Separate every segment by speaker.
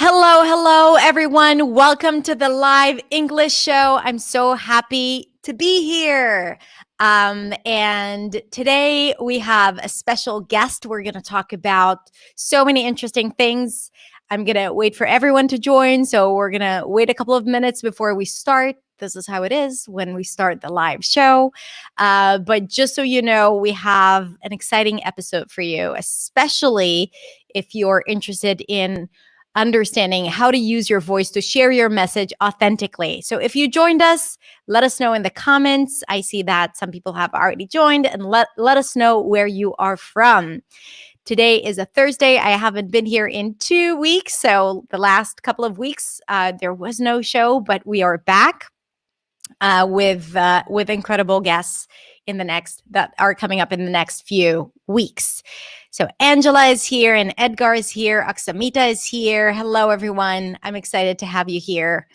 Speaker 1: Hello, everyone. Welcome to the live English show. I'm so happy to be here. And today we have a special guest. We're going to talk about so many interesting things. I'm going to wait for everyone to join. So we're going to wait a couple of minutes before we start. This is how it is when we start the live show. But just so you know, we have an exciting episode for you, especially if you're interested in understanding how to use your voice to share your message authentically. So if you joined us, let us know in the comments. I see that some people have already joined, and let us know where you are from. Today is a Thursday. I haven't been here in 2 weeks. So the last couple of weeks, there was no show, but we are back with incredible guests that are coming up in the next few weeks. So Angela is here and Edgar is here. Aksamita is here. Hello, everyone. I'm excited to have you here.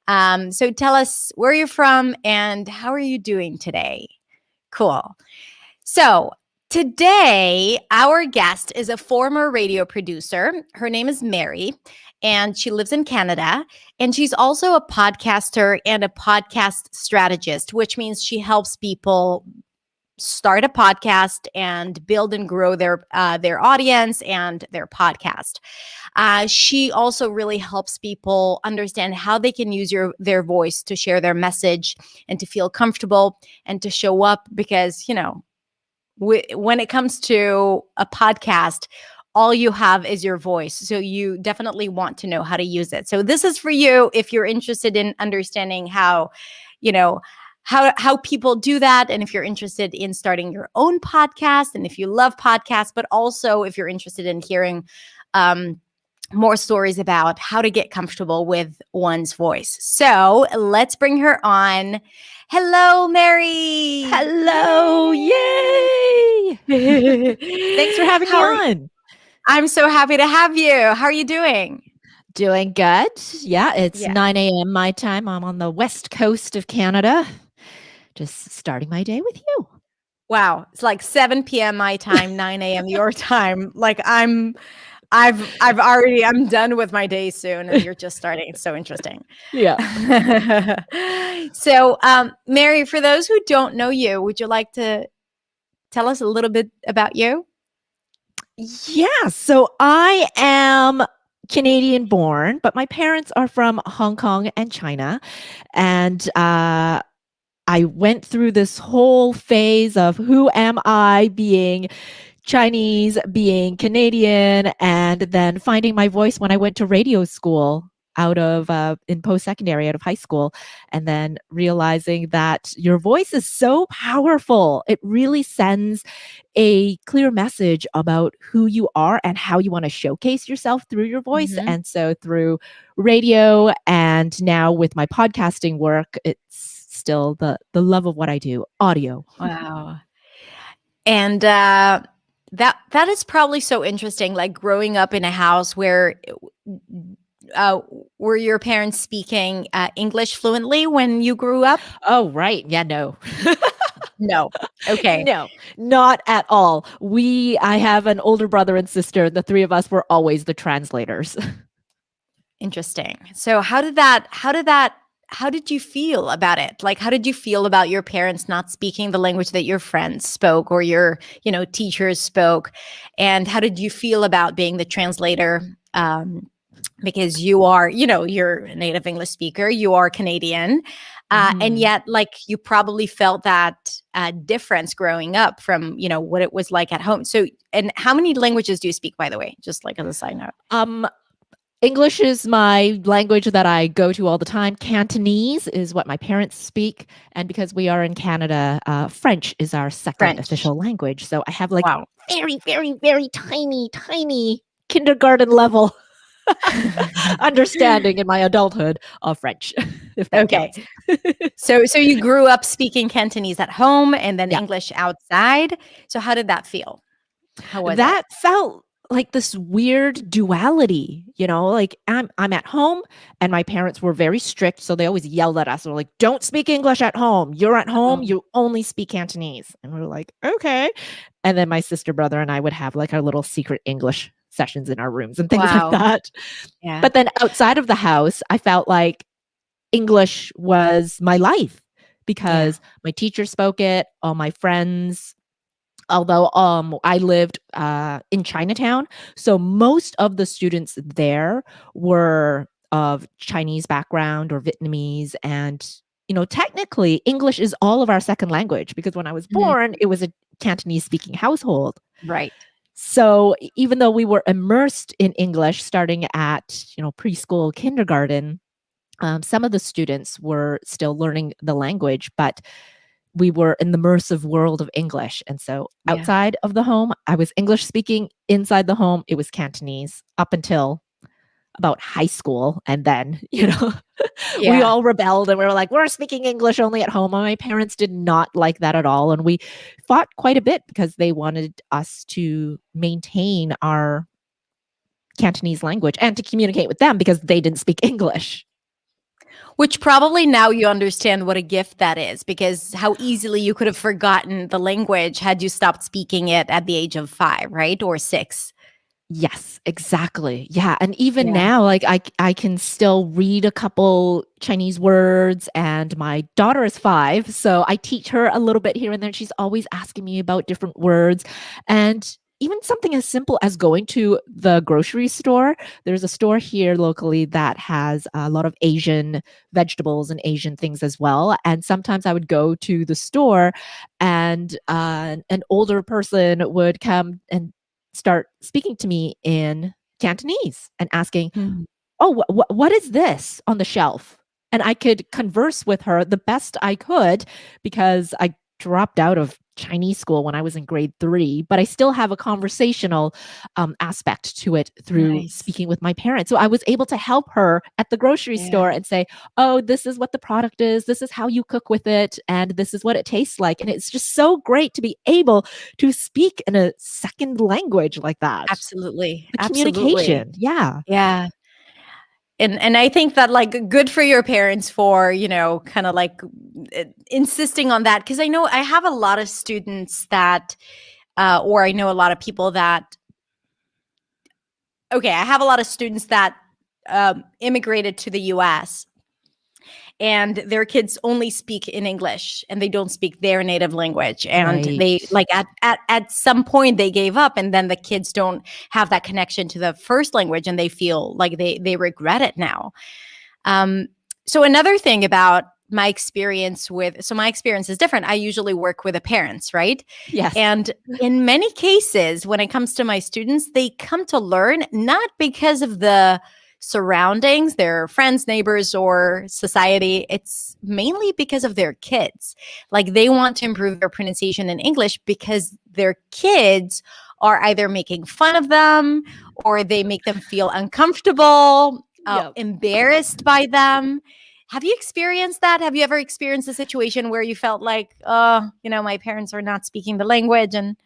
Speaker 1: So tell us where you're from and how are you doing today? Cool. So today, our guest is a former radio producer. Her name is Mary, and she lives in Canada. And she's also a podcaster and a podcast strategist, which means she helps people start a podcast and build and grow their audience and their podcast. She also really helps people understand how they can use their voice to share their message and to feel comfortable and to show up because, when it comes to a podcast, all you have is your voice. So you definitely want to know how to use it. So this is for you if you're interested in understanding how people do that. And if you're interested in starting your own podcast, and if you love podcasts, but also if you're interested in hearing more stories about how to get comfortable with one's voice. So let's bring her on. Hello, Mary.
Speaker 2: Hello. Yay. Thanks for having me on.
Speaker 1: I'm so happy to have you. How are you doing?
Speaker 2: Doing good. Yeah, it's 9 a.m. my time. I'm on the west coast of Canada. Just starting my day with you.
Speaker 1: Wow. It's like 7 p.m. my time, 9 a.m. your time. Like I'm done with my day soon and you're just starting. It's so interesting.
Speaker 2: Yeah.
Speaker 1: So, Mary, for those who don't know you, would you like to tell us a little bit about you?
Speaker 2: Yeah. So I am Canadian born, but my parents are from Hong Kong and China. And I went through this whole phase of who am I, being Chinese, being Canadian, and then finding my voice when I went to radio school in post-secondary, out of high school, and then realizing that your voice is so powerful. It really sends a clear message about who you are and how you want to showcase yourself through your voice.
Speaker 1: Mm-hmm.
Speaker 2: And so through radio and now with my podcasting work, it's still the love of what I do, audio.
Speaker 1: Wow. And that is probably so interesting, like growing up in a house where were your parents speaking English fluently when you grew up?
Speaker 2: Oh, right. Yeah, no.
Speaker 1: No. Okay.
Speaker 2: No, not at all. I have an older brother and sister. The three of us were always the translators.
Speaker 1: Interesting. So how did you feel about it? Like, how did you feel about your parents not speaking the language that your friends spoke or your, teachers spoke? And how did you feel about being the translator? Because you are, you're a native English speaker, you are Canadian, and yet, like, you probably felt that difference growing up from, what it was like at home. So, and how many languages do you speak, by the way? Just like as a side note.
Speaker 2: English is my language that I go to all the time. Cantonese is what my parents speak. And because we are in Canada, French is our second official language. So I have very, very, very tiny kindergarten level understanding in my adulthood of French.
Speaker 1: Okay. So you grew up speaking Cantonese at home and then English outside. So how did that feel? How was
Speaker 2: that? Felt like this weird duality, like I'm at home and my parents were very strict. So they always yelled at us. They're like, don't speak English at home. You're at home. You only speak Cantonese. And we're like, okay. And then my sister, brother, and I would have like our little secret English sessions in our rooms and things like
Speaker 1: Wow.
Speaker 2: that.
Speaker 1: Yeah.
Speaker 2: But then outside of the house, I felt like English was my life because my teacher spoke it, all my friends, although I lived in Chinatown, so most of the students there were of Chinese background or Vietnamese, and technically English is all of our second language because when I was
Speaker 1: Mhm.
Speaker 2: born it was a Cantonese speaking household.
Speaker 1: Right.
Speaker 2: So even though we were immersed in English starting at preschool, kindergarten, some of the students were still learning the language, but we were in the immersive world of English. And so
Speaker 1: Yeah.
Speaker 2: outside of the home, I was English speaking. Inside the home, it was Cantonese up until about high school. And then, we
Speaker 1: Yeah.
Speaker 2: all rebelled and we were like, we're speaking English only at home. And my parents did not like that at all. And we fought quite a bit because they wanted us to maintain our Cantonese language and to communicate with them because they didn't speak English.
Speaker 1: Which probably now you understand what a gift that is, because how easily you could have forgotten the language had you stopped speaking it at the age of 5, right? Or 6.
Speaker 2: Yes, exactly. Yeah, and even
Speaker 1: Yeah.
Speaker 2: now, like I can still read a couple Chinese words, and my daughter is 5, so I teach her a little bit here and there. She's always asking me about different words, and even something as simple as going to the grocery store. There's a store here locally that has a lot of Asian vegetables and Asian things as well. And sometimes I would go to the store, and an older person would come and start speaking to me in Cantonese and asking,
Speaker 1: Mhm.
Speaker 2: "Oh, what is this on the shelf?" And I could converse with her the best I could because I dropped out of Chinese school when I was in grade 3, but I still have a conversational aspect to it through
Speaker 1: Nice.
Speaker 2: speaking with my parents. So I was able to help her at the grocery
Speaker 1: Yeah.
Speaker 2: store and say, "Oh, this is what the product is. This is how you cook with it, and this is what it tastes like." And it's just so great to be able to speak in a second language like that.
Speaker 1: Absolutely.
Speaker 2: The
Speaker 1: Absolutely.
Speaker 2: communication, yeah.
Speaker 1: Yeah. And I think that, like, good for your parents for, kind of like insisting on that, because I know I have a lot of students that or I know a lot of people that okay, I have a lot of students that immigrated to the US, and their kids only speak in English and they don't speak their native language. And
Speaker 2: Right.
Speaker 1: they, like, at some point they gave up, and then the kids don't have that connection to the first language, and they feel like they regret it now. Um, so another thing about my experience my experience is different. I usually work with the parents, right?
Speaker 2: Yes.
Speaker 1: And in many cases, when it comes to my students, they come to learn not because of the surroundings, their friends, neighbors, or society. It's mainly because of their kids. Like, they want to improve their pronunciation in English because their kids are either making fun of them, or they make them feel uncomfortable,
Speaker 2: Yep.
Speaker 1: embarrassed by them. Have you experienced that? Have you ever experienced a situation where you felt like, oh, my parents are not speaking the language? And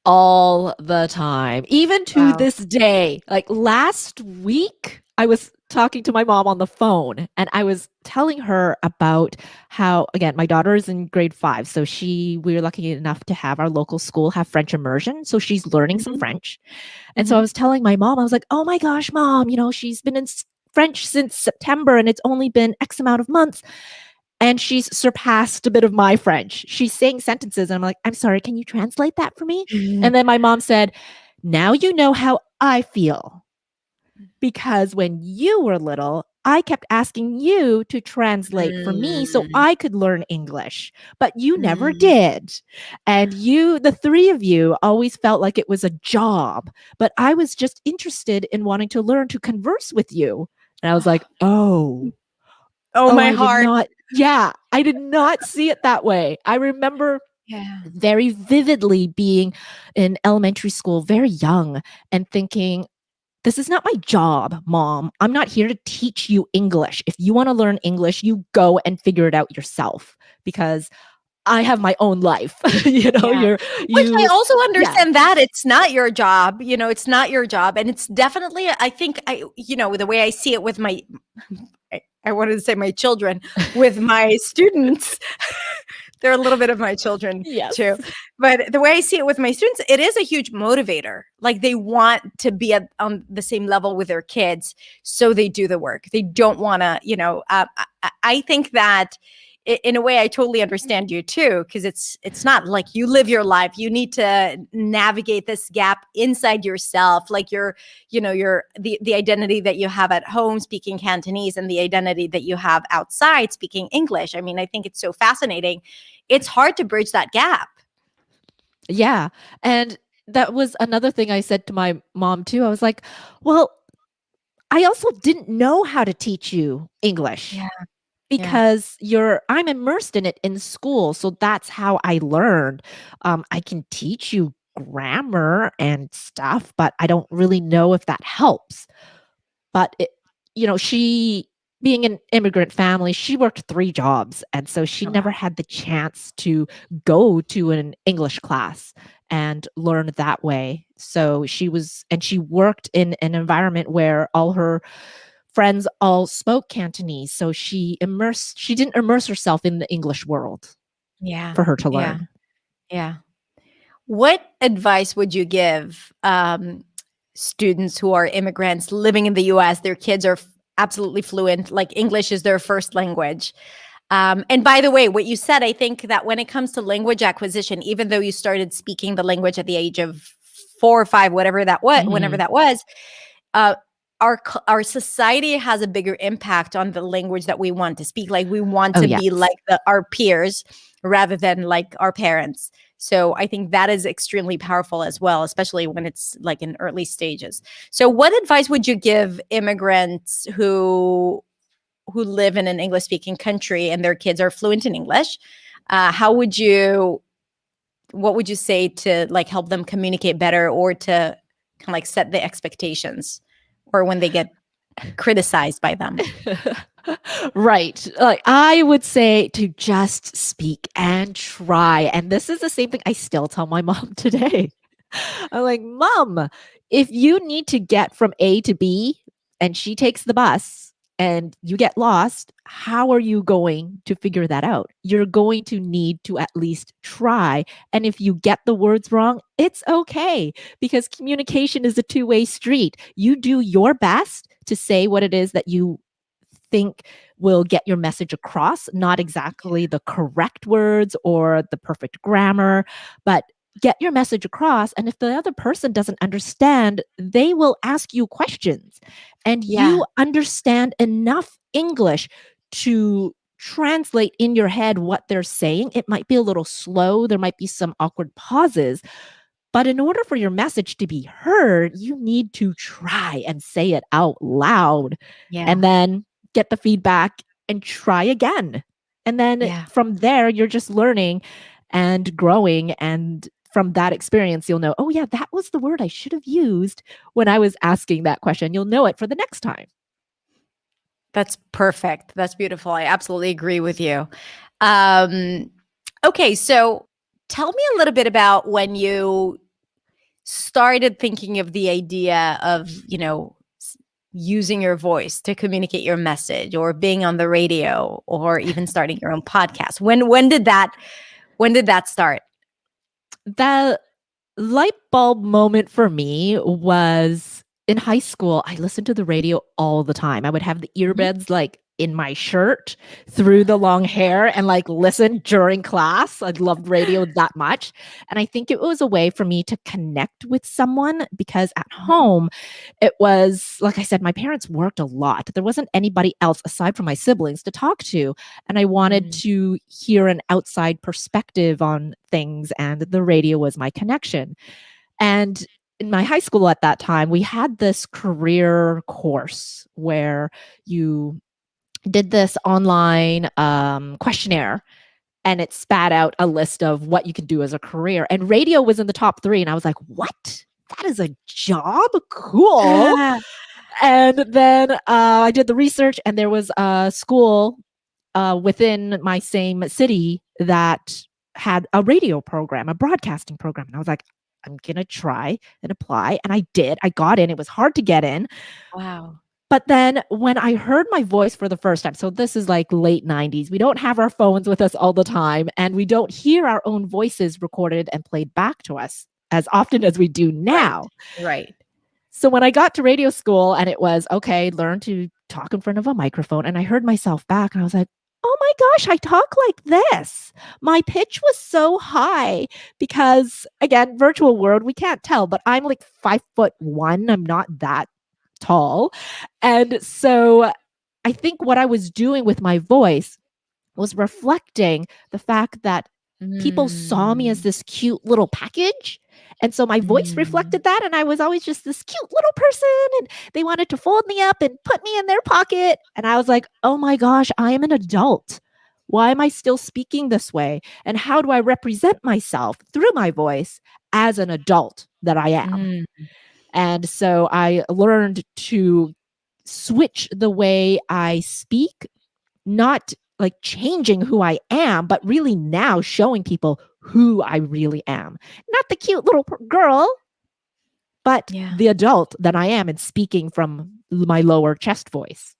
Speaker 2: All the time, even to
Speaker 1: wow.
Speaker 2: this day. Like last week, I was talking to my mom on the phone and I was telling her about how, again, my daughter is in grade 5. So we were lucky enough to have our local school have French immersion. So she's learning some
Speaker 1: Mhm,
Speaker 2: French. And so I
Speaker 1: mhm.
Speaker 2: was telling my mom, I was like, oh my gosh, mom, she's been in French since September and it's only been X amount of months. And she's surpassed a bit of my French. She's saying sentences, and I'm like, I'm sorry, can you translate that for me? And then my mom said, now you know how I feel. Because when you were little, I kept asking you to translate for me so
Speaker 1: Mm,
Speaker 2: I could learn English, but you never
Speaker 1: mm.
Speaker 2: did. And the three of you, always felt like it was a job, but I was just interested in wanting to learn to converse with you. And I was like, oh.
Speaker 1: Oh,
Speaker 2: Oh,
Speaker 1: my
Speaker 2: I did
Speaker 1: heart.
Speaker 2: not. Yeah, I did not see it that way. I remember
Speaker 1: Yeah.
Speaker 2: very vividly being in elementary school, very young, and thinking, this is not my job, mom. I'm not here to teach you English. If you want to learn English, you go and figure it out yourself because I have my own life.
Speaker 1: Yeah. Which I
Speaker 2: you,
Speaker 1: also
Speaker 2: yeah,
Speaker 1: understand that it's not your job, it's not your job. And it's definitely, I think, the way I see it with I wanted to say my children, with my students, They're a little bit of my children
Speaker 2: Yes.
Speaker 1: too. But the way I see it with my students, it is a huge motivator. Like they want to be on the same level with their kids. So they do the work. They don't want to, I think that in a way, I totally understand you too, because it's not like you live your life. You need to navigate this gap inside yourself, like the identity that you have at home speaking Cantonese and the identity that you have outside speaking English. I mean, I think it's so fascinating. It's hard to bridge that gap.
Speaker 2: Yeah. And that was another thing I said to my mom too. I was like, well, I also didn't know how to teach you English.
Speaker 1: Yeah.
Speaker 2: Because I'm immersed in it in school. So that's how I learned. I can teach you grammar and stuff, but I don't really know if that helps. But she being an immigrant family, she worked 3 jobs. And so she
Speaker 1: Oh,
Speaker 2: never
Speaker 1: wow.
Speaker 2: had the chance to go to an English class and learn that way. So she worked in an environment where all her friends all spoke Cantonese, so she didn't immerse herself in the English world
Speaker 1: Yeah.
Speaker 2: for her to
Speaker 1: Yeah.
Speaker 2: learn.
Speaker 1: Yeah. What advice would you give students who are immigrants living in the US? Their kids are absolutely fluent, like English is their first language. And by the way, what you said, I think that when it comes to language acquisition, even though you started speaking the language at the age of 4 or 5, whatever that was, whenever
Speaker 2: Mhm.
Speaker 1: that was, uh, our society has a bigger impact on the language that we want to speak. Like we want
Speaker 2: Oh,
Speaker 1: to be
Speaker 2: yes.
Speaker 1: like our peers rather than like our parents. So I think that is extremely powerful as well, especially when it's like in early stages. So what advice would you give immigrants who live in an English speaking country and their kids are fluent in English? What would you say to like help them communicate better or to kind of like set the expectations or when they get criticized by them?
Speaker 2: Right. Like I would say to just speak and try. And this is the same thing I still tell my mom today. I'm like, Mom, if you need to get from A to B and she takes the bus and you get lost, how are you going to figure that out? You're going to need to at least try. And if you get the words wrong, it's okay because communication is a two-way street. You do your best to say what it is that you think will get your message across, not exactly the correct words or the perfect grammar, but get your message across. And if the other person doesn't understand, they will ask you questions. And
Speaker 1: Yeah.
Speaker 2: you understand enough English to translate in your head what they're saying. It might be a little slow, there might be some awkward pauses. But in order for your message to be heard, you need to try and say it out loud
Speaker 1: Yeah.
Speaker 2: and then get the feedback and try again. And then
Speaker 1: Yeah.
Speaker 2: from there, you're just learning and growing. And from that experience, you'll know, oh, yeah, that was the word I should have used when I was asking that question. You'll know it for the next time.
Speaker 1: That's perfect. That's beautiful. I absolutely agree with you. Okay, so tell me a little bit about when you started thinking of the idea of, using your voice to communicate your message or being on the radio or even starting your own podcast. When did that start?
Speaker 2: The light bulb moment for me was in high school. I listened to the radio all the time. I would have the
Speaker 1: Mhm.
Speaker 2: earbuds like in my shirt through the long hair and like listen during class. I loved radio that much. And I think it was a way for me to connect with someone because at home, it was like I said, my parents worked a lot. There wasn't anybody else aside from my siblings to talk to. And I wanted
Speaker 1: Mm.
Speaker 2: to hear an outside perspective on things, and the radio was my connection. And in my high school at that time, we had this career course where you did this online questionnaire and it spat out a list of what you could do as a career. And radio was in the top 3. And I was like, what? That is a job? Cool. And then I did the research, and there was a school within my same city that had a radio program, a broadcasting program. And I was like, I'm going to try and apply. And I did. I got in. It was hard to get in,
Speaker 1: Wow.
Speaker 2: But then when I heard my voice for the first time, so this is like late 90s, we don't have our phones with us all the time, and we don't hear our own voices recorded and played back to us as often as we do
Speaker 1: Right.
Speaker 2: now.
Speaker 1: Right.
Speaker 2: So when I got to radio school and it was, okay, learn to talk in front of a microphone, and I heard myself back and I was like, oh my gosh, I talk like this. My pitch was so high because, again, virtual world, we can't tell, but I'm like 5'1". I'm not that tall. And so I think what I was doing with my voice was reflecting the fact that people saw me as
Speaker 1: Mm.
Speaker 2: this cute little package. And so my voice
Speaker 1: Mm.
Speaker 2: reflected that. And I was always just this cute little person. And they wanted to fold me up and put me in their pocket. And I was like, oh my gosh, I am an adult. Why am I still speaking this way? And how do I represent myself through my voice as an adult that I am?
Speaker 1: Mm.
Speaker 2: And so I learned to switch the way I speak, not like changing who I am, but really now showing people who I really am. Not the cute little girl, but
Speaker 1: Yeah.
Speaker 2: the adult that I am and speaking from my lower chest voice.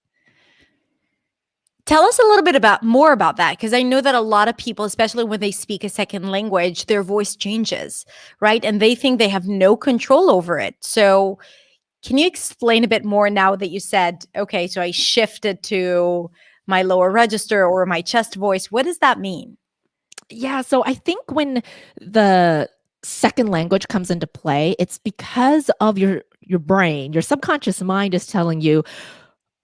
Speaker 1: Tell us a little bit more about that, because I know that a lot of people, especially when they speak a second language, their voice changes, right? And they think they have no control over it. So can you explain a bit more now that you said, okay, so I shifted to my lower register or my chest voice? What does that mean?
Speaker 2: Yeah, so I think when the second language comes into play, it's because of your brain. Your subconscious mind is telling you,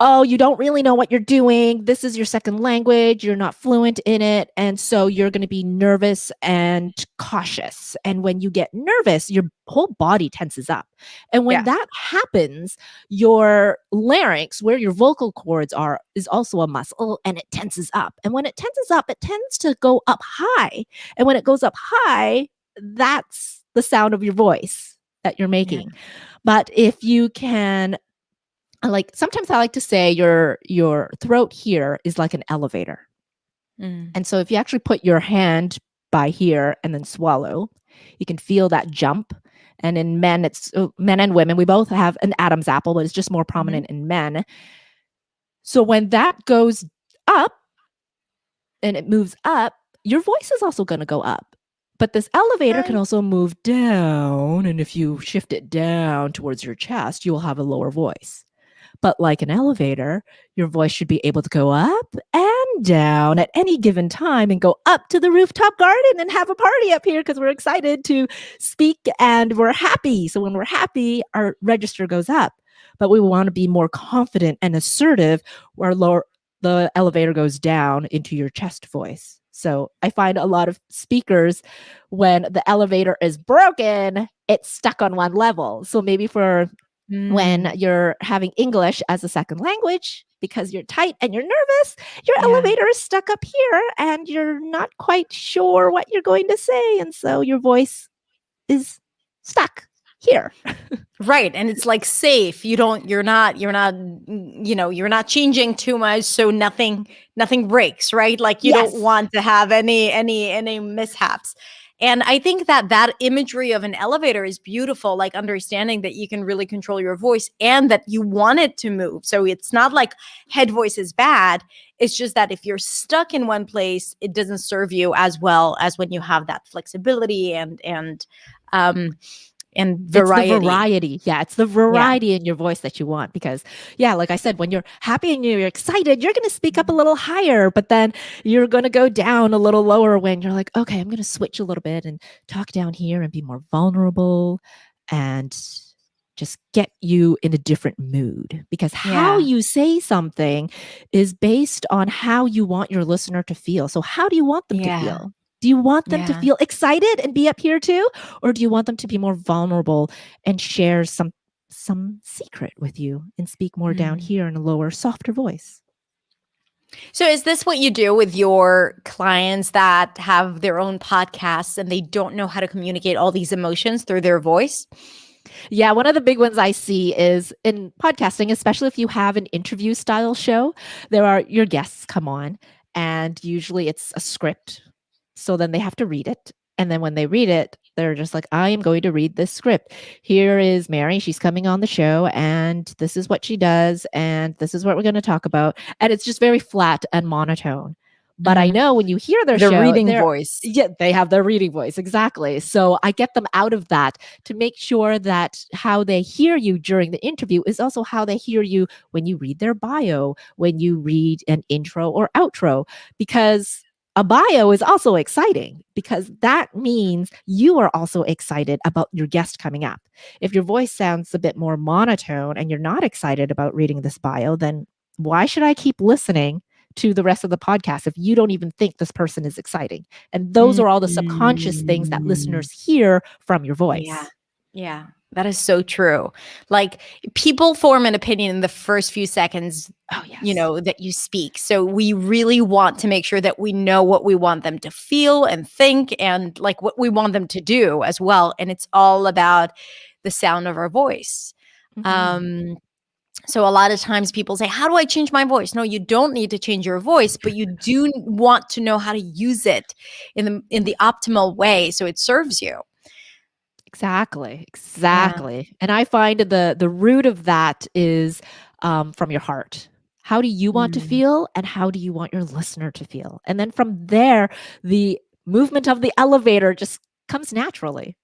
Speaker 2: oh, you don't really know what you're doing. This is your second language. You're not fluent in it. And so you're going to be nervous and cautious. And when you get nervous, your whole body tenses up. And when
Speaker 1: Yeah.
Speaker 2: that happens, your larynx, where your vocal cords are, is also a muscle and it tenses up. And when it tenses up, it tends to go up high. And when it goes up high, that's the sound of your voice that you're making. But if you can, like, sometimes I like to say your throat here is like an elevator.
Speaker 1: Mm.
Speaker 2: And so if you actually put your hand by here and then swallow, you can feel that jump. And in men, it's men and women, we both have an Adam's apple, but it's just more prominent in men. So when that goes up and it moves up, your voice is also going to go up. But this elevator can also move down. And if you shift it down towards your chest, you will have a lower voice. But like an elevator, your voice should be able to go up and down at any given time and go up to the rooftop garden and have a party up here because we're excited to speak and we're happy. So when we're happy, our register goes up. But we want to be more confident and assertive where the elevator goes down into your chest voice. So I find a lot of speakers, when the elevator is broken, it's stuck on one level. So maybe for when you're having English as a second language, because you're tight and you're nervous, your elevator is stuck up here and you're not quite sure what you're going to say. And so your voice is stuck here.
Speaker 1: Right. And it's like safe. You're not, you're not changing too much. So nothing breaks, right? Like you don't want to have any mishaps. And I think that imagery of an elevator is beautiful, like understanding that you can really control your voice and that you want it to move. So it's not like head voice is bad. It's just that if you're stuck in one place, it doesn't serve you as well as when you have that flexibility and variety.
Speaker 2: It's the variety. Yeah, it's the variety in your voice that you want. Because, yeah, like I said, when you're happy and you're excited, you're going to speak up a little higher, but then you're going to go down a little lower when you're like, okay, I'm going to switch a little bit and talk down here and be more vulnerable and just get you in a different mood. Because how you say something is based on how you want your listener to feel. So how do you want them to feel? Do you want them to feel excited and be up here too? Or do you want them to be more vulnerable and share some secret with you and speak more down here in a lower, softer voice?
Speaker 1: So is this what you do with your clients that have their own podcasts and they don't know how to communicate all these emotions through their voice?
Speaker 2: Yeah, one of the big ones I see is in podcasting, especially if you have an interview style show, your guests come on and usually it's a script. So then they have to read it. And then when they read it, they're just like, I am going to read this script. Here is Mary. She's coming on the show, and this is what she does, and this is what we're going to talk about. And it's just very flat and monotone. But I know when you hear their
Speaker 1: The
Speaker 2: show,
Speaker 1: reading voice.
Speaker 2: yeah, they have their reading voice. Exactly. So I get them out of that to make sure that how they hear you during the interview is also how they hear you when you read their bio, when you read an intro or outro, because a bio is also exciting because that means you are also excited about your guest coming up. If your voice sounds a bit more monotone and you're not excited about reading this bio, then why should I keep listening to the rest of the podcast if you don't even think this person is exciting? And those are all the subconscious things that listeners hear from your voice.
Speaker 1: Yeah. Yeah. That is so true. Like, people form an opinion in the first few seconds,
Speaker 2: Oh, yes.
Speaker 1: that you speak. So we really want to make sure that we know what we want them to feel and think, and like what we want them to do as well. And it's all about the sound of our voice. So a lot of times people say, how do I change my voice? No, you don't need to change your voice, but you do want to know how to use it in the optimal way so it serves you.
Speaker 2: Exactly. And I find the root of that is from your heart. How do you want to feel, and how do you want your listener to feel? And then from there, the movement of the elevator just comes naturally.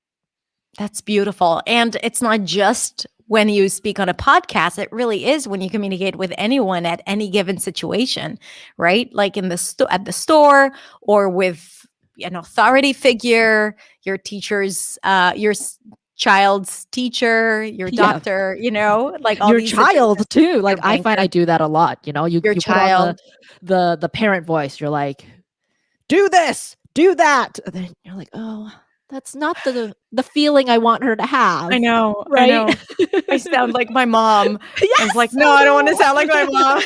Speaker 1: That's beautiful. And it's not just when you speak on a podcast, it really is when you communicate with anyone at any given situation, right? Like in at the store, or with an authority figure, your teacher's, child's teacher, your doctor, like all
Speaker 2: your
Speaker 1: these
Speaker 2: child too. Like I find
Speaker 1: banker.
Speaker 2: I do that a lot. You
Speaker 1: Your
Speaker 2: put
Speaker 1: child.
Speaker 2: on the parent voice. You're like, do this, do that. And then you're like, oh, that's not the feeling I want her to have.
Speaker 1: I know.
Speaker 2: Right?
Speaker 1: I know. I sound like my mom.
Speaker 2: Yes,
Speaker 1: I was like, no, I don't want to sound like my mom.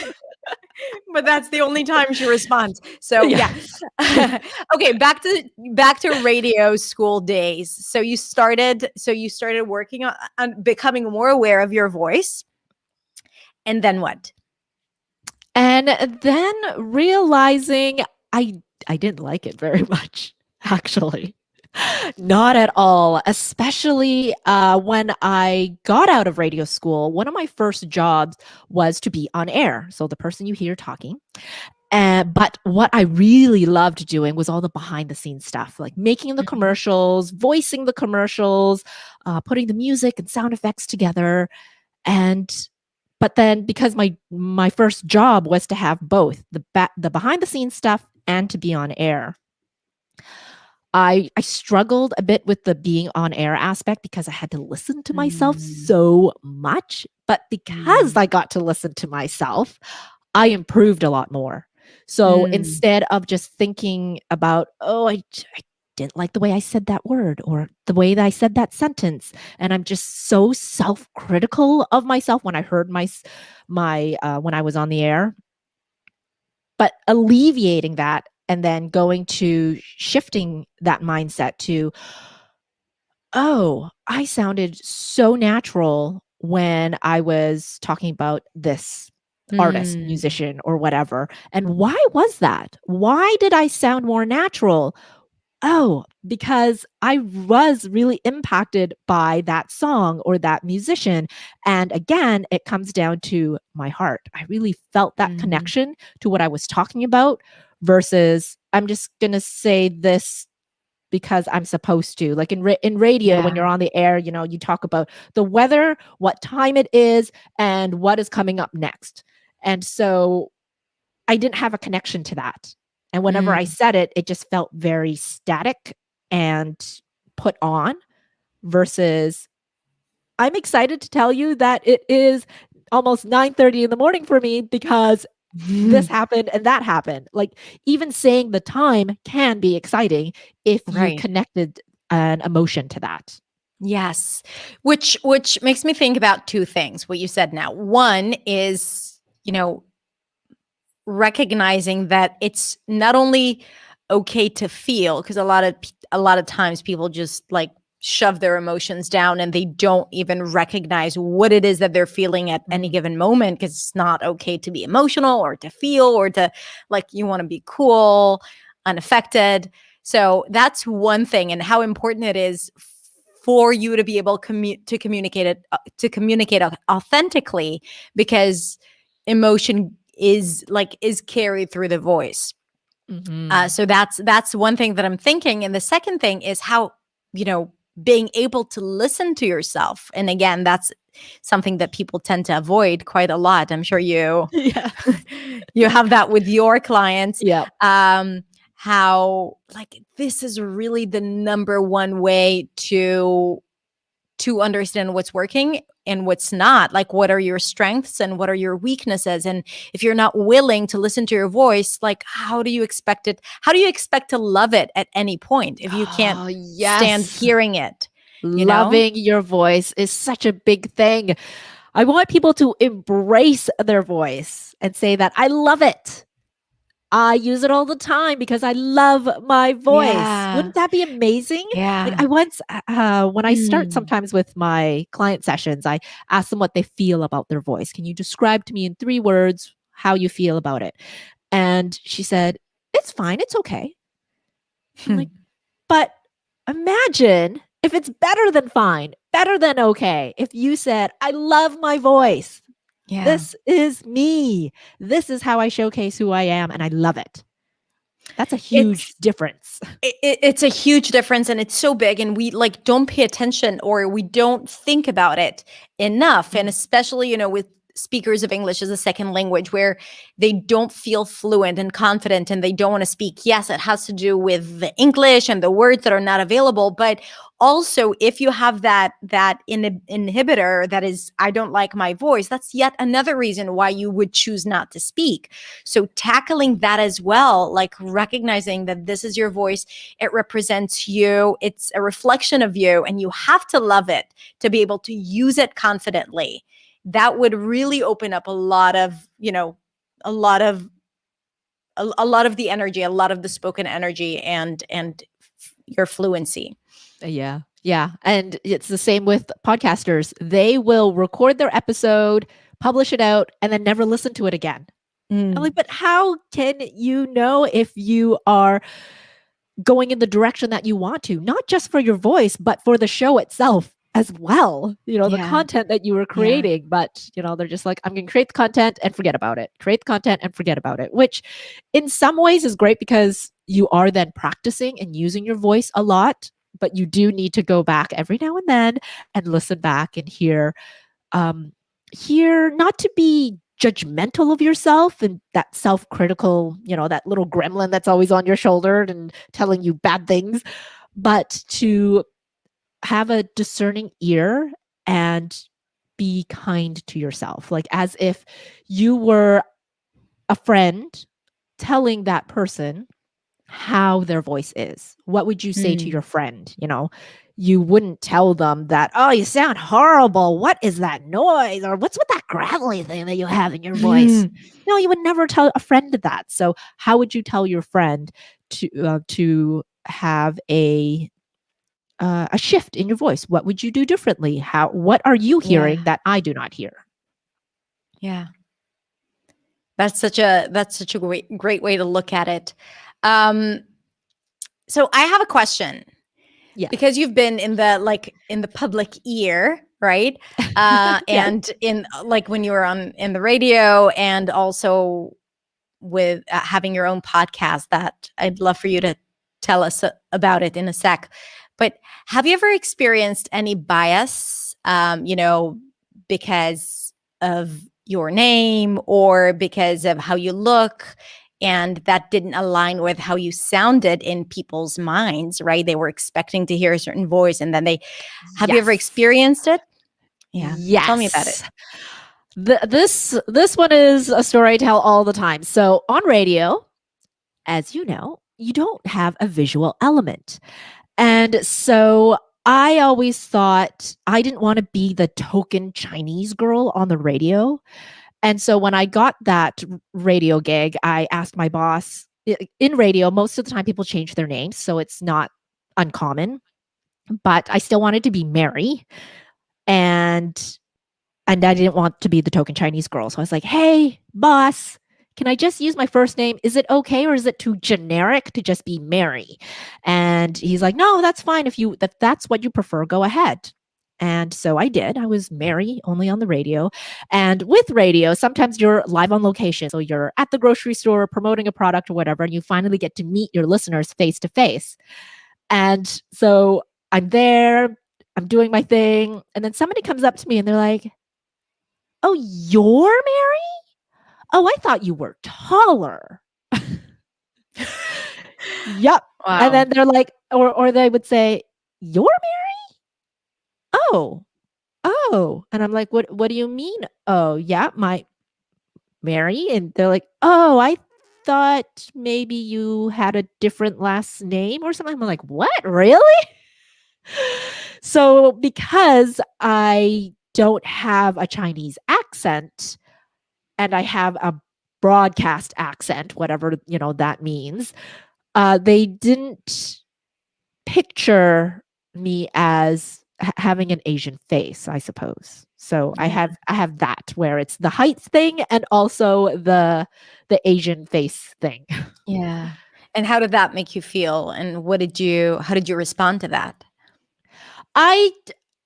Speaker 1: But that's the only time she responds. So yeah. Okay, back to radio school days. So you started working on becoming more aware of your voice. And then what?
Speaker 2: And then realizing I didn't like it very much, actually. Not at all, especially when I got out of radio school. One of my first jobs was to be on air. So the person you hear talking. But what I really loved doing was all the behind the scenes stuff, like making the commercials, voicing the commercials, putting the music and sound effects together. But then because my first job was to have both the behind the scenes stuff and to be on air, I struggled a bit with the being on air aspect because I had to listen to myself so much. But because I got to listen to myself, I improved a lot more. So instead of just thinking about, oh, I didn't like the way I said that word or the way that I said that sentence, and I'm just so self-critical of myself when I heard my when I was on the air, but alleviating that and then going to shifting that mindset to, oh, I sounded so natural when I was talking about this artist, musician, or whatever. And why was that? Why did I sound more natural? Oh, because I was really impacted by that song or that musician. And again, it comes down to my heart. I really felt that connection to what I was talking about versus I'm just going to say this because I'm supposed to. Like in radio, when you're on the air, you talk about the weather, what time it is, and what is coming up next. And so I didn't have a connection to that. And whenever I said it, it just felt very static and put on versus I'm excited to tell you that it is almost 9:30 in the morning for me because this happened and that happened. Like even saying the time can be exciting if you connected an emotion to that.
Speaker 1: Yes. Which makes me think about two things, what you said now. One is, recognizing that it's not only okay to feel, because a lot of times people just like shove their emotions down and they don't even recognize what it is that they're feeling at any given moment, because it's not okay to be emotional or to feel or to, like, you want to be cool, unaffected. So that's one thing, and how important it is for you to be able to communicate authentically, because emotion is carried through the voice.
Speaker 2: Mhm.
Speaker 1: So that's one thing that I'm thinking. And the second thing is how, being able to listen to yourself. And again, that's something that people tend to avoid quite a lot. I'm sure you
Speaker 2: Yeah.
Speaker 1: you have that with your clients.
Speaker 2: Yeah.
Speaker 1: How this is really the number one way to understand what's working and what's not. Like, what are your strengths and what are your weaknesses? And if you're not willing to listen to your voice, how do you expect it? How do you expect to love it at any point if you can't
Speaker 2: Oh,
Speaker 1: stand
Speaker 2: yes.
Speaker 1: hearing it?
Speaker 2: Loving your voice is such a big thing. I want people to embrace their voice and say that I love it. I use it all the time because I love my voice.
Speaker 1: Yeah.
Speaker 2: Wouldn't that be amazing? Like
Speaker 1: Yeah.
Speaker 2: I once, when I start
Speaker 1: Mm.
Speaker 2: sometimes with my client sessions, I ask them what they feel about their voice. Can you describe to me in 3 words how you feel about it? And she said, it's fine. It's okay. I'm like, but imagine if it's better than fine, better than okay. If you said, I love my voice.
Speaker 1: Yeah.
Speaker 2: This is me. This is how I showcase who I am, and I love it. That's a huge
Speaker 1: It's
Speaker 2: difference.
Speaker 1: it's a huge difference, and it's so big, and we don't pay attention, or we don't think about it enough. And
Speaker 2: Mm.
Speaker 1: especially with speakers of English as a second language, where they don't feel fluent and confident and they don't want to speak. Yes, it has to do with the English and the words that are not available, but also if you have that inhibitor, that is, I don't like my voice, that's yet another reason why you would choose not to speak. So tackling that as well, recognizing that this is your voice, it represents you, it's a reflection of you, and you have to love it to be able to use it confidently. That would really open up a lot of, a lot of a lot of the energy, a lot of the spoken energy, and your fluency.
Speaker 2: Yeah. Yeah. And it's the same with podcasters. They will record their episode, publish it out, and then never listen to it again. I'm like, but how can you know if you are going in the direction that you want to, not just for your voice, but for the show itself as well, the
Speaker 1: Yeah.
Speaker 2: content that you were
Speaker 1: Yeah.
Speaker 2: creating. But, they're just like, I'm going to create the content and forget about it, create the content and forget about it, which in some ways is great because you are then practicing and using your voice a lot. But you do need to go back every now and then and listen back and hear not to be judgmental of yourself and that self-critical, that little gremlin that's always on your shoulder and telling you bad things, but to have a discerning ear and be kind to yourself, like as if you were a friend telling that person how their voice is. What would you say to your friend? You wouldn't tell them that, oh, you sound horrible. What is that noise? Or what's with that gravelly thing that you have in your voice? No, you would never tell a friend that. So how would you tell your friend to have a shift in your voice? What would you do differently? What are you hearing
Speaker 1: Yeah.
Speaker 2: that I do not hear?
Speaker 1: Yeah. That's such a great way to look at it. So I have a question.
Speaker 2: Yeah.
Speaker 1: Because you've been in the public ear, right?
Speaker 2: Yes.
Speaker 1: And in when you were in the radio, and also with having your own podcast, that I'd love for you to tell us about it in a sec. But have you ever experienced any bias, because of your name or because of how you look, and that didn't align with how you sounded in people's minds, right? They were expecting to hear a certain voice, and then have you ever
Speaker 2: Yes.
Speaker 1: experienced it? Yeah. Tell me about it.
Speaker 2: Yes. This one is a story I tell all the time. So on radio, as you know, you don't have a visual element. And so I always thought I didn't want to be the token Chinese girl on the radio. And so when I got that radio gig, I asked my boss, in radio, most of the time people change their names, so it's not uncommon, but I still wanted to be Mary. And I didn't want to be the token Chinese girl. So I was like, hey, boss, can I just use my first name? Is it okay, or is it too generic to just be Mary? And he's like, no, that's fine. If that's what you prefer, go ahead. And so I did. I was Mary only on the radio. And with radio, sometimes you're live on location. So you're at the grocery store promoting a product or whatever, and you finally get to meet your listeners face to face. And so I'm there, I'm doing my thing. And then somebody comes up to me and they're like, oh, you're Mary? Oh, I thought you were taller. Yep.
Speaker 1: Wow.
Speaker 2: And then they're like, or they would say, you're Mary? Oh. And I'm like, what do you mean? Oh, yeah, my Mary. And they're like, oh, I thought maybe you had a different last name or something. I'm like, what? Really? So because I don't have a Chinese accent and I have a broadcast accent, whatever, that means, they didn't picture me as having an Asian face, I suppose. So I have that where it's the height thing and also the Asian face thing.
Speaker 1: Yeah. And how did that make you feel? And how did you respond to that?
Speaker 2: I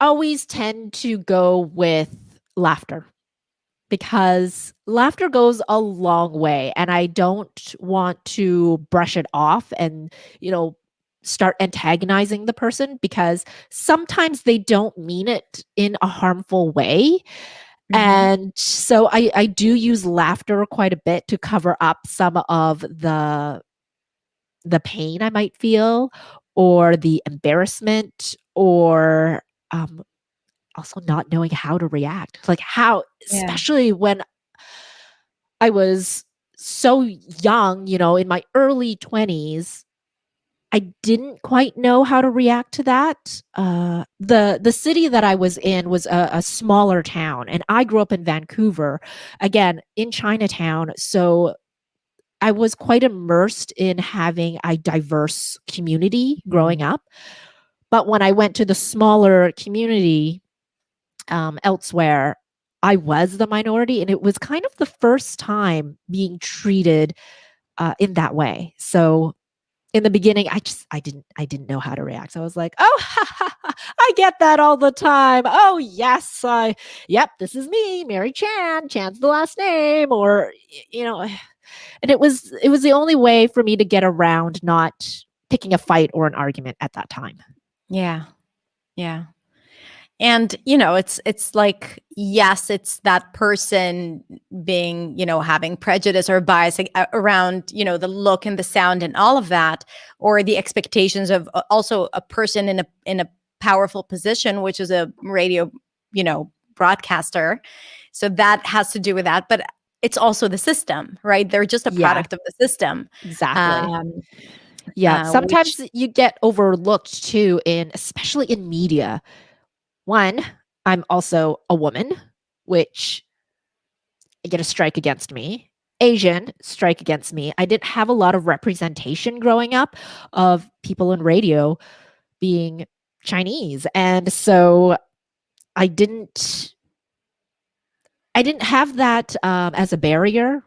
Speaker 2: always tend to go with laughter because laughter goes a long way, and I don't want to brush it off and, start antagonizing the person, because sometimes they don't mean it in a harmful way.
Speaker 1: Mhm.
Speaker 2: And so I do use laughter quite a bit to cover up some of the pain I might feel, or the embarrassment, or also not knowing how to react. Like how,
Speaker 1: Yeah.
Speaker 2: especially when I was so young, in my early 20s, I didn't quite know how to react to that. The city that I was in was a smaller town, and I grew up in Vancouver, again in Chinatown. So I was quite immersed in having a diverse community growing up. But when I went to the smaller community elsewhere, I was the minority, and it was kind of the first time being treated in that way. So in the beginning, I didn't know how to react. So I was like, oh, I get that all the time. Oh yes, yep, this is me, Mary Chan. Chan's the last name, or and it was the only way for me to get around not picking a fight or an argument at that time.
Speaker 1: Yeah. Yeah. And it's like, yes, it's that person being, having prejudice or bias around, the look and the sound and all of that, or the expectations of also a person in a powerful position, which is a radio, broadcaster. So that has to do with that, but it's also the system, right? They're just a
Speaker 2: Yeah,
Speaker 1: product of the system.
Speaker 2: exactly.
Speaker 1: Um,
Speaker 2: Yeah,
Speaker 1: which
Speaker 2: sometimes you get overlooked too, especially in media. One, I'm also a woman, which I get a strike against me. Asian, strike against me. I didn't have a lot of representation growing up of people in radio being Chinese. And so I didn't have that as a barrier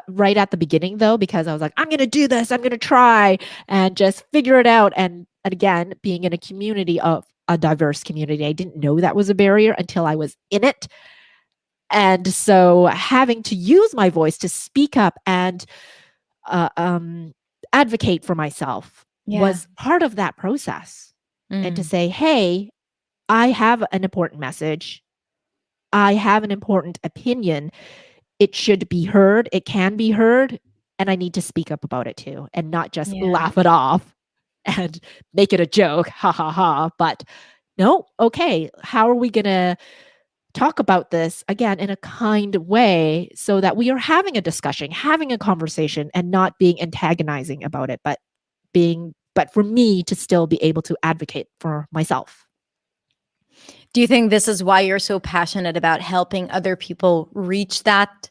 Speaker 2: right at the beginning, though, because I was like, I'm going to do this. I'm going to try and just figure it out. And again, being in a community of a diverse community, I didn't know that was a barrier until I was in it. And so having to use my voice to speak up and advocate for myself was part of that process. And to say, hey, I have an important message. I have an important opinion. It should be heard. It can be heard. And I need to speak up about it too, and not just laugh it off and make it a joke. Ha ha ha. But no, okay. How are we going to talk about this again in a kind way so that we are having a discussion, having a conversation, and not being antagonizing about it, but for me to still be able to advocate for myself.
Speaker 1: Do you think this is why you're so passionate about helping other people reach that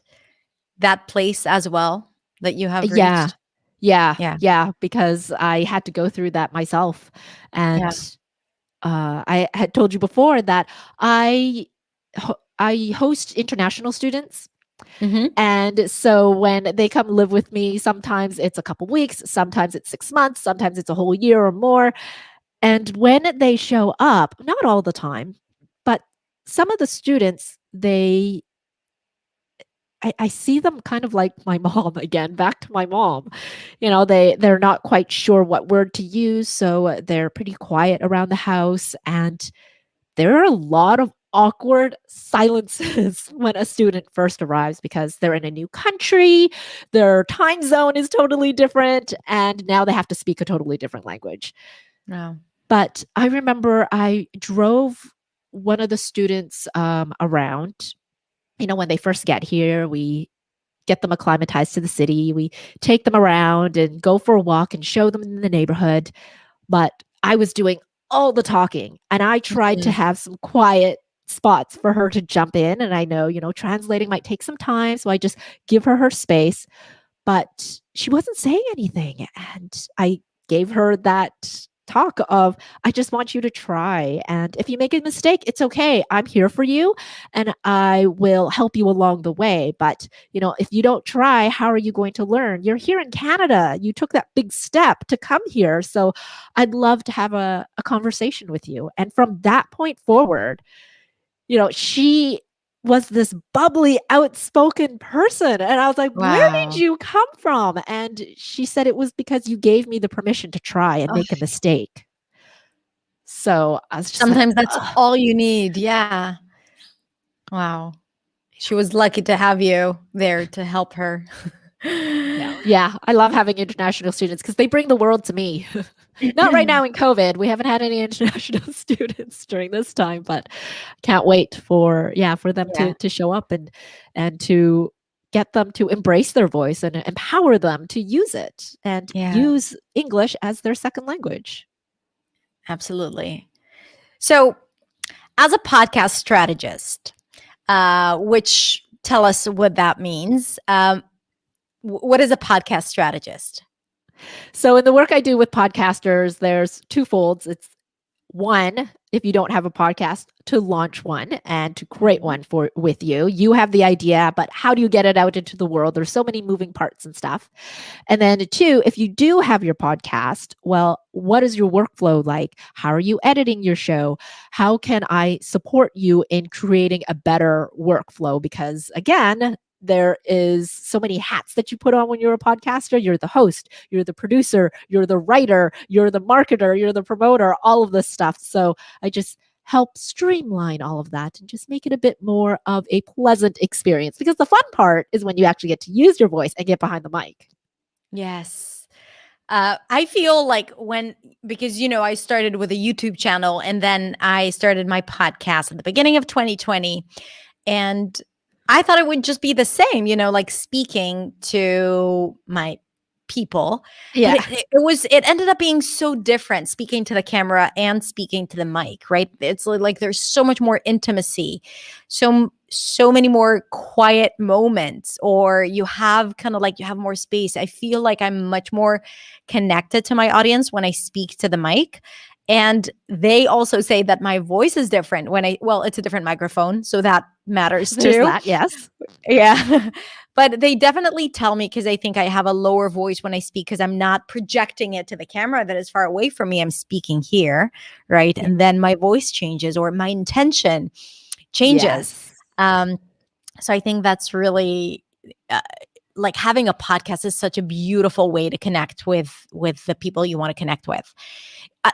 Speaker 1: place as well that you have reached?
Speaker 2: Yeah, because I had to go through that myself. And I had told you before that I host international students.
Speaker 1: Hmm.
Speaker 2: And so when they come live with me, sometimes it's a couple weeks, sometimes it's 6 months, sometimes it's a whole year or more. And when they show up, not all the time, but some of the students, I see them kind of like my mom again, back to my mom. They're not quite sure what word to use, so they're pretty quiet around the house, and there are a lot of awkward silences when a student first arrives because they're in a new country, their time zone is totally different, and now they have to speak a totally different language.
Speaker 1: Wow.
Speaker 2: But I remember I drove one of the students around. When they first get here, we get them acclimatized to the city. We take them around and go for a walk and show them in the neighborhood. But I was doing all the talking, and I tried to
Speaker 1: Mhm.
Speaker 2: have some quiet spots for her to jump in. And I know, translating might take some time. So I just give her space, but she wasn't saying anything. And I gave her that talk of, I just want you to try. And if you make a mistake, it's okay. I'm here for you and I will help you along the way. But, if you don't try, how are you going to learn? You're here in Canada. You took that big step to come here. So I'd love to have a conversation with you. And from that point forward, she was this bubbly, outspoken person. And I was like, where did
Speaker 1: Wow.
Speaker 2: you come from? And she said it was because you gave me the permission to try and
Speaker 1: Oh,
Speaker 2: make a mistake. So I was just like,
Speaker 1: sometimes that's
Speaker 2: ugh.
Speaker 1: all you need. Yeah. Wow. She was lucky to have you there to help her.
Speaker 2: No, yeah, I love having international students because they bring the world to me. Not right now in COVID. We haven't had any international students during this time, but can't wait for them
Speaker 1: Yeah.
Speaker 2: to show up and to get them to embrace their voice and empower them to use it and
Speaker 1: Yeah,
Speaker 2: use English as their second language.
Speaker 1: absolutely. So, as a podcast strategist, which tell us what that means. What is a podcast strategist?
Speaker 2: So in the work I do with podcasters, there's two folds. It's one, if you don't have a podcast, to launch one and to create
Speaker 1: Mhm.
Speaker 2: one for with you. You have the idea, but how do you get it out into the world? There's so many moving parts and stuff. And then two, if you do have your podcast, well, what is your workflow like? How are you editing your show? How can I support you in creating a better workflow? Because again, there is so many hats that you put on when you're a podcaster. You're the host, you're the producer, you're the writer, you're the marketer, you're the promoter, all of this stuff. So I just help streamline all of that and just make it a bit more of a pleasant experience, because the fun part is when you actually get to use your voice and get behind the mic.
Speaker 1: Yes. I feel like because I started with a YouTube channel and then I started my podcast at the beginning of 2020. And I thought it would just be the same, like speaking to my people. But
Speaker 2: Yeah.
Speaker 1: it ended up being so different speaking to the camera and speaking to the mic, right? It's like there's so much more intimacy, so many more quiet moments, or you have more space. I feel like I'm much more connected to my audience when I speak to the mic. And they also say that my voice is different it's a different microphone, so that matters
Speaker 2: There's
Speaker 1: too.
Speaker 2: that. Yes.
Speaker 1: Yeah. But they definitely tell me, because I think I have a lower voice when I speak because I'm not projecting it to the camera that is far away from me. I'm speaking here, right?
Speaker 2: Yeah.
Speaker 1: And then my voice changes or my intention changes.
Speaker 2: Yes.
Speaker 1: Um, so I think that's really uh, like having a podcast is such a beautiful way to connect with the people you want to connect with.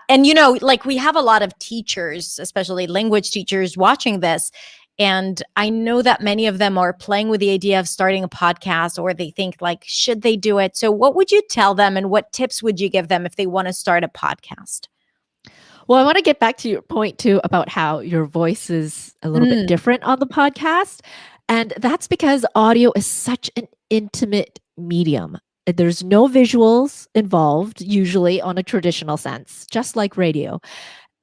Speaker 1: And like we have a lot of teachers, especially language teachers, watching this. And I know that many of them are playing with the idea of starting a podcast, or they think like, should they do it? So what would you tell them, and what tips would you give them if they want to start a podcast?
Speaker 2: Well, I want to get back to your point too about how your voice is a little bit
Speaker 1: Mm,
Speaker 2: different on the podcast. And that's because audio is such an intimate medium. There's no visuals involved, usually on a traditional sense, just like radio.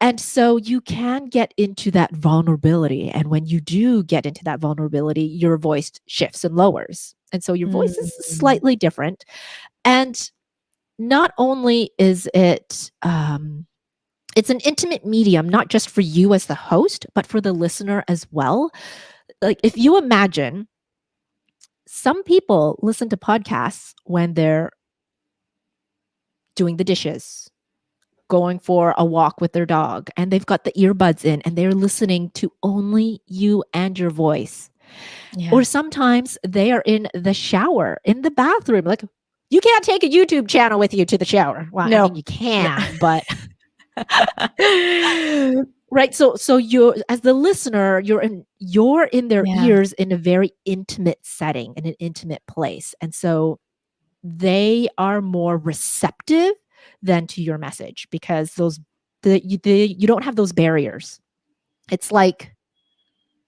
Speaker 2: And so you can get into that vulnerability. And when you do get into that vulnerability, your voice shifts and lowers. And so your voice is
Speaker 1: mm,
Speaker 2: slightly different. And not only is it's an intimate medium, not just for you as the host, but for the listener as well. Like if you imagine some people listen to podcasts when they're doing the dishes, going for a walk with their dog, and they've got the earbuds in and they're listening to only you and your voice.
Speaker 1: Yeah.
Speaker 2: Or sometimes they are in the shower, in the bathroom. Like, you can't take a YouTube channel with you to the shower. Well,
Speaker 1: No.
Speaker 2: I mean, you can, but right. So you, as the listener, you're in their
Speaker 1: Yeah.
Speaker 2: ears in a very intimate setting, in an intimate place. And so they are more receptive than to your message, because you don't have those barriers. It's like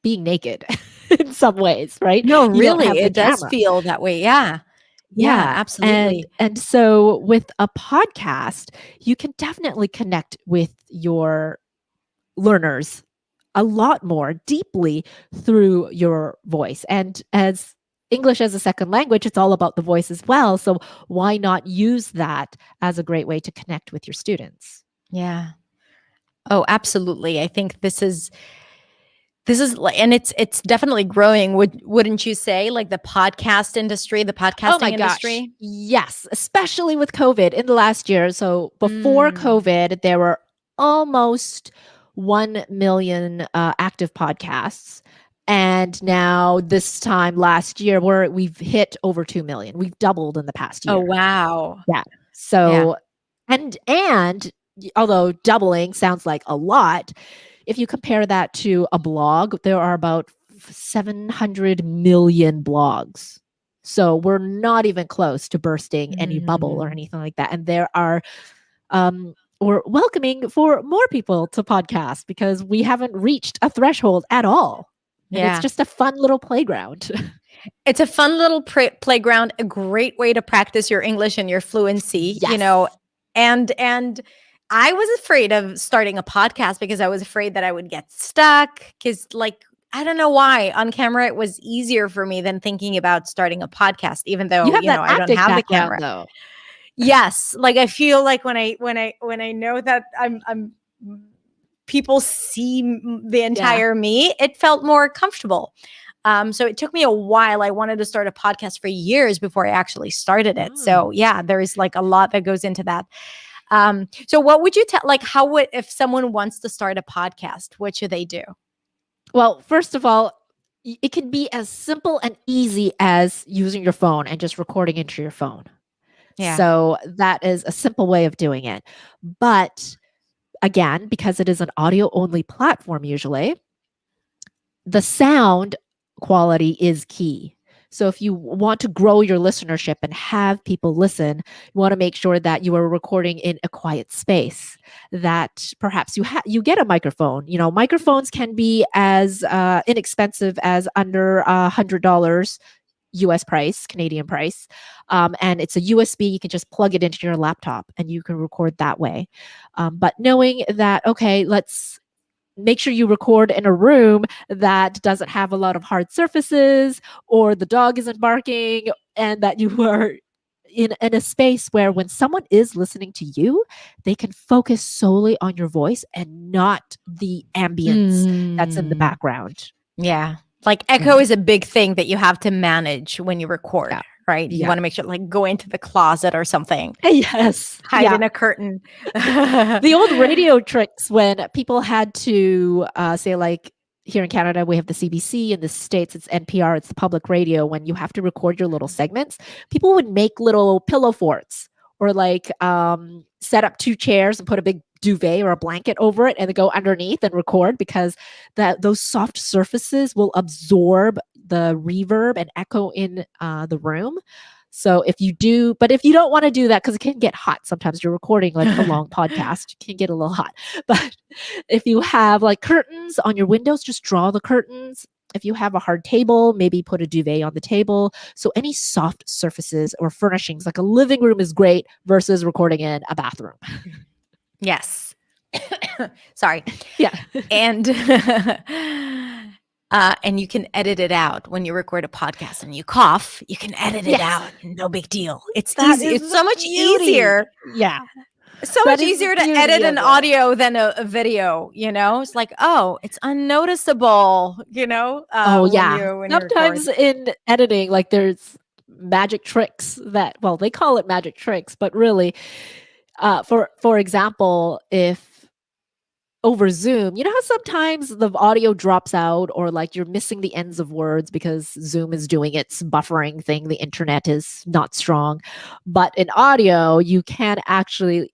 Speaker 2: being naked in some ways, right?
Speaker 1: No,
Speaker 2: You don't
Speaker 1: really,
Speaker 2: have the
Speaker 1: it does
Speaker 2: camera.
Speaker 1: feel that way. Yeah. Yeah, absolutely.
Speaker 2: And so with a podcast, you can definitely connect with your learners a lot more deeply through your voice. And as English as a second language, it's all about the voice as well. So why not use that as a great way to connect with your students?
Speaker 1: Yeah. Oh, absolutely. I think this is and it's definitely growing. Wouldn't you say, like the podcast industry, the podcasting industry?
Speaker 2: Yes, especially with COVID in the last year. So before COVID, there were almost 1 million active podcasts. And now this time last year, we've hit over 2 million. We've doubled in the past year.
Speaker 1: Oh, wow.
Speaker 2: Yeah. So, and although doubling sounds like a lot, if you compare that to a blog, there are about 700 million blogs. So we're not even close to bursting any bubble or anything like that. And there are, we're welcoming for more people to podcast because we haven't reached a threshold at all. And it's just a fun little playground.
Speaker 1: It's a fun little playground, a great way to practice your English and your fluency,
Speaker 2: Yes.
Speaker 1: you know, and I was afraid of starting a podcast because I was afraid that I would get stuck, because, like, I don't know why on camera it was easier for me than thinking about starting a podcast, even though, I don't have the camera.
Speaker 2: Though.
Speaker 1: Yes. Like, I feel like when I know that I'm people see the entire me, it felt more comfortable. So it took me a while. I wanted to start a podcast for years before I actually started it. So yeah, there's like a lot that goes into that. So what would you tell, like, if someone wants to start a podcast, what should they do?
Speaker 2: Well, first of all, it can be as simple and easy as using your phone and just recording into your phone.
Speaker 1: Yeah.
Speaker 2: So that is a simple way of doing it. But again, because it is an audio only platform, usually the sound quality is key. So if you want to grow your listenership and have people listen, you want to make sure that you are recording in a quiet space, that perhaps you get a microphone. You know, microphones can be as inexpensive as under $100 US price, Canadian price. And it's a USB, you can just plug it into your laptop and you can record that way. But knowing that, okay, let's make sure you record in a room that doesn't have a lot of hard surfaces, or the dog isn't barking, and that you are in a space where when someone is listening to you, they can focus solely on your voice and not the ambience that's in the background.
Speaker 1: Yeah. Like echo is a big thing that you have to manage when you record, right? You
Speaker 2: Yeah.
Speaker 1: want to make sure, like, go into the closet or something.
Speaker 2: Yes.
Speaker 1: Hide in a curtain.
Speaker 2: The old radio tricks when people had to say, like, here in Canada, we have the CBC, in the States, it's NPR, it's the public radio. When you have to record your little segments, people would make little pillow forts, or like set up 2 chairs and put a big duvet or a blanket over it and then go underneath and record, because those soft surfaces will absorb the reverb and echo in the room. So if you don't want to do that, because it can get hot sometimes, you're recording like a long podcast, it can get a little hot. But if you have like curtains on your windows, just draw the curtains. If you have a hard table, maybe put a duvet on the table. So any soft surfaces or furnishings, like a living room is great versus recording in a bathroom.
Speaker 1: Yes. Sorry.
Speaker 2: Yeah.
Speaker 1: And you can edit it out when you record a podcast and you cough. You can edit it out. No big deal. It's easy. It's so much easier.
Speaker 2: Yeah.
Speaker 1: So
Speaker 2: That
Speaker 1: much
Speaker 2: is the
Speaker 1: easier to
Speaker 2: beauty
Speaker 1: edit
Speaker 2: of
Speaker 1: an
Speaker 2: it.
Speaker 1: audio than a video, you know? It's like, oh, it's unnoticeable, you know,
Speaker 2: Oh
Speaker 1: when
Speaker 2: yeah.
Speaker 1: you record.
Speaker 2: Sometimes in editing, like there's magic tricks that, well, they call it magic tricks, but really, for example, if over Zoom, you know how sometimes the audio drops out or like you're missing the ends of words because Zoom is doing its buffering thing, the internet is not strong. But in audio, you can actually,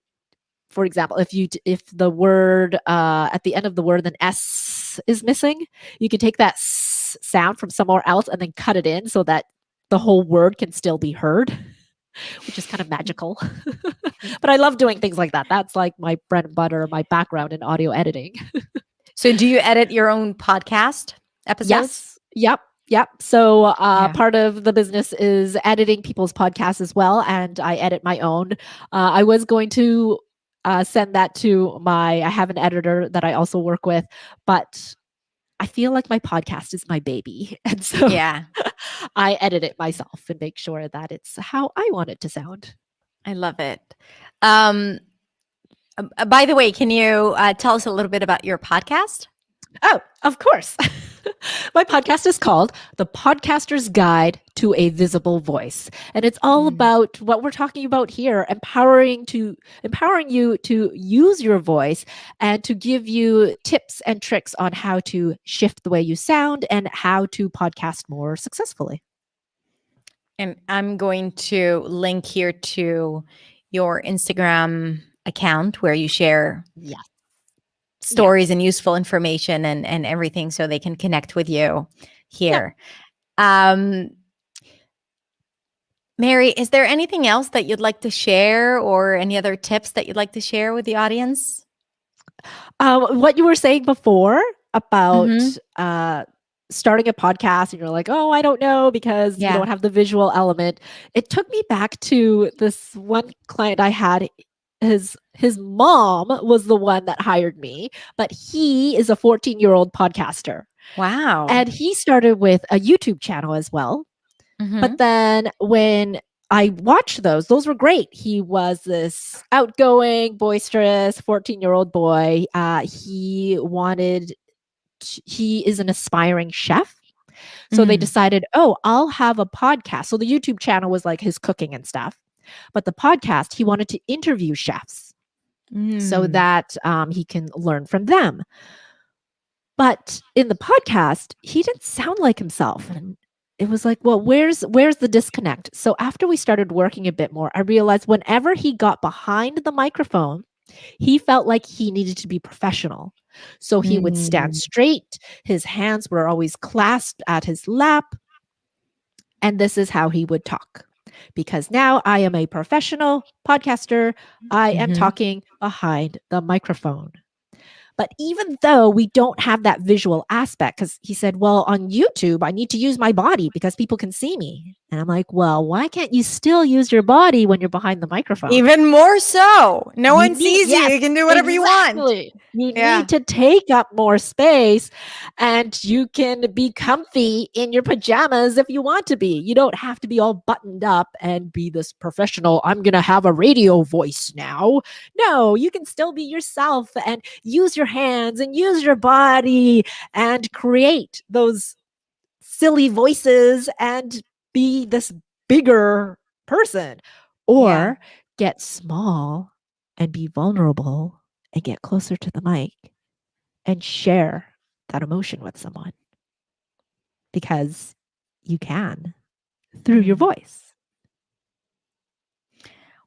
Speaker 2: for example, if the word at the end of the word, an S is missing, you can take that sound from somewhere else and then cut it in so that the whole word can still be heard, which is kind of magical. But I love doing things like that. That's like my bread and butter, my background in audio editing.
Speaker 1: So do you edit your own podcast episodes?
Speaker 2: Yes. Yep. Yep. So
Speaker 1: Yeah.
Speaker 2: part of the business is editing people's podcasts as well, and I edit my own. I was going to send that to I have an editor that I also work with, but I feel like my podcast is my baby. And so
Speaker 1: Yeah.
Speaker 2: I edit it myself and make sure that it's how I want it to sound.
Speaker 1: I love it. Um, by the way, can you tell us a little bit about your podcast?
Speaker 2: Oh, of course. My podcast is called The Podcaster's Guide to a Visible Voice. And it's all about what we're talking about here, empowering you to use your voice and to give you tips and tricks on how to shift the way you sound and how to podcast more successfully.
Speaker 1: And I'm going to link here to your Instagram account where you share
Speaker 2: Yes.
Speaker 1: stories and useful information and everything so they can connect with you here. Mary, is there anything else that you'd like to share or any other tips that you'd like to share with the audience?
Speaker 2: What you were saying before about
Speaker 1: Mhm.
Speaker 2: starting a podcast and you're like, oh, I don't know because you
Speaker 1: Yeah.
Speaker 2: don't have the visual element. It took me back to this one client I had. His mom was the one that hired me, but he is a 14-year-old podcaster.
Speaker 1: Wow.
Speaker 2: And he started with a YouTube channel as well. But
Speaker 1: Mhm.
Speaker 2: then when I watched those were great. He was this outgoing, boisterous 14-year-old boy. He is an aspiring chef. So they decided, oh, I'll have a podcast. So the YouTube channel was like his cooking and stuff. But the podcast, he wanted to interview chefs so that he can learn from them. But in the podcast, he didn't sound like himself. And it was like, well, where's the disconnect? So after we started working a bit more, I realized whenever he got behind the microphone, he felt like he needed to be professional. So he would stand straight. His hands were always clasped at his lap. And this is how he would talk. Because now I am a professional podcaster. I am talking behind the microphone. But even though we don't have that visual aspect, because he said, well, on YouTube, I need to use my body because people can see me. And I'm like, well, why can't you still use your body when you're behind the microphone?
Speaker 1: Even more so. No
Speaker 2: You
Speaker 1: one
Speaker 2: need,
Speaker 1: sees you.
Speaker 2: yes,
Speaker 1: You can do whatever you want.
Speaker 2: exactly. You
Speaker 1: Yeah.
Speaker 2: need to take up more space and you can be comfy in your pajamas if you want to be. You don't have to be all buttoned up and be this professional, I'm going to have a radio voice now. No, you can still be yourself and use your hands and use your body and create those silly voices and be this bigger person, or get small and be vulnerable and get closer to the mic and share that emotion with someone because you can through your voice.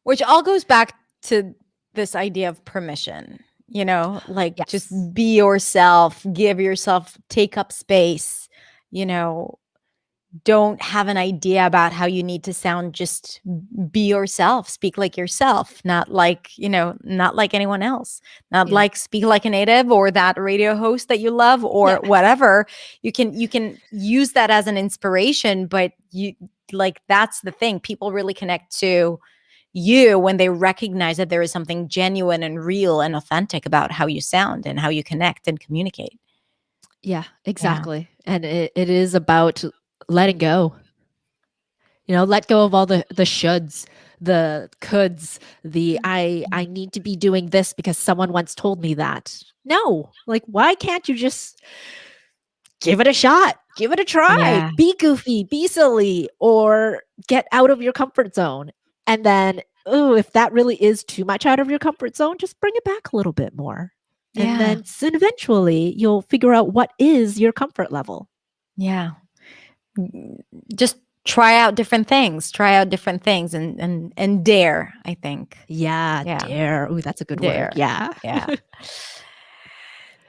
Speaker 1: Which all goes back to this idea of permission, you know, like just
Speaker 2: Yes.
Speaker 1: be yourself, give yourself, take up space, you know, don't have an idea about how you need to sound. Just be yourself, speak like yourself, not like, you know, not like anyone else, not
Speaker 2: Yeah.
Speaker 1: like speak like a native or that radio host that you love or whatever. You can use that as an inspiration, but you like, that's the thing. People really connect to you when they recognize that there is something genuine and real and authentic about how you sound and how you connect and communicate.
Speaker 2: Yeah, exactly. And it is about letting go. You know, let go of all the shoulds, the coulds, the I need to be doing this because someone once told me that. No, like why can't you just give it a shot? Give it a try.
Speaker 1: Yeah.
Speaker 2: Be goofy, be silly, or get out of your comfort zone. And then, oh, if that really is too much out of your comfort zone, just bring it back a little bit more. And
Speaker 1: Yeah.
Speaker 2: then soon eventually you'll figure out what is your comfort level.
Speaker 1: Yeah. Just try out different things. Try out different things and dare, I think.
Speaker 2: Yeah,
Speaker 1: Yeah.
Speaker 2: dare. Ooh, that's a good
Speaker 1: Dare.
Speaker 2: word. Yeah.
Speaker 1: Yeah.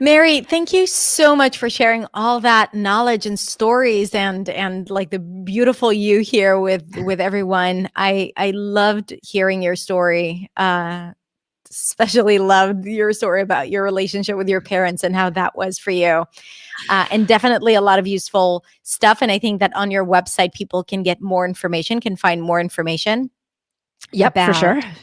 Speaker 1: Mary, thank you so much for sharing all that knowledge and stories and like the beautiful you here with everyone. I loved hearing your story. Especially loved your story about your relationship with your parents and how that was for you. And definitely a lot of useful stuff. And I think that on your website, people can get more information, can find more information
Speaker 2: Yep, for sure.
Speaker 1: about.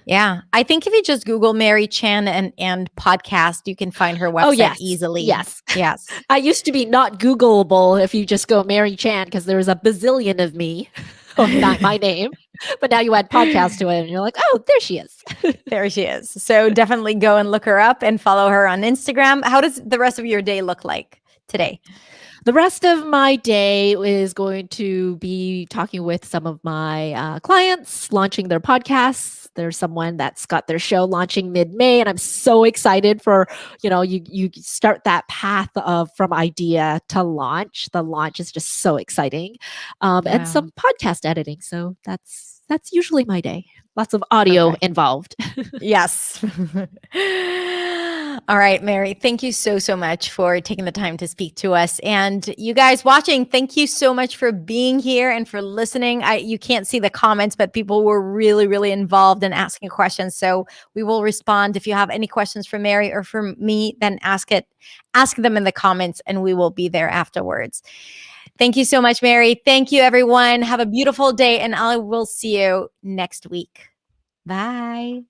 Speaker 1: Yeah. I think if you just Google Mary Chan and podcast, you can find her
Speaker 2: Oh,
Speaker 1: website
Speaker 2: yes.
Speaker 1: easily.
Speaker 2: Yes.
Speaker 1: Yes.
Speaker 2: I used to be not Googleable if you just go Mary Chan because there was a bazillion of me. Oh, not my name. But now you add podcast to it and you're like, oh, there she is.
Speaker 1: There she is. So definitely go and look her up and follow her on Instagram. How does the rest of your day look like today?
Speaker 2: The rest of my day is going to be talking with some of my clients, launching their podcasts. There's someone that's got their show launching mid-May, and I'm so excited for, you start that path of from idea to launch. The launch is just so exciting, and some podcast editing. So that's usually my day. Lots of audio involved.
Speaker 1: Yes. All right, Mary, thank you so much for taking the time to speak to us. And you guys watching, thank you so much for being here and for listening. You can't see the comments, but people were really involved in asking questions. So we will respond. If you have any questions for Mary or for me, then ask them in the comments and we will be there afterwards. Thank you so much, Mary. Thank you, everyone. Have a beautiful day, and I will see you next week. Bye.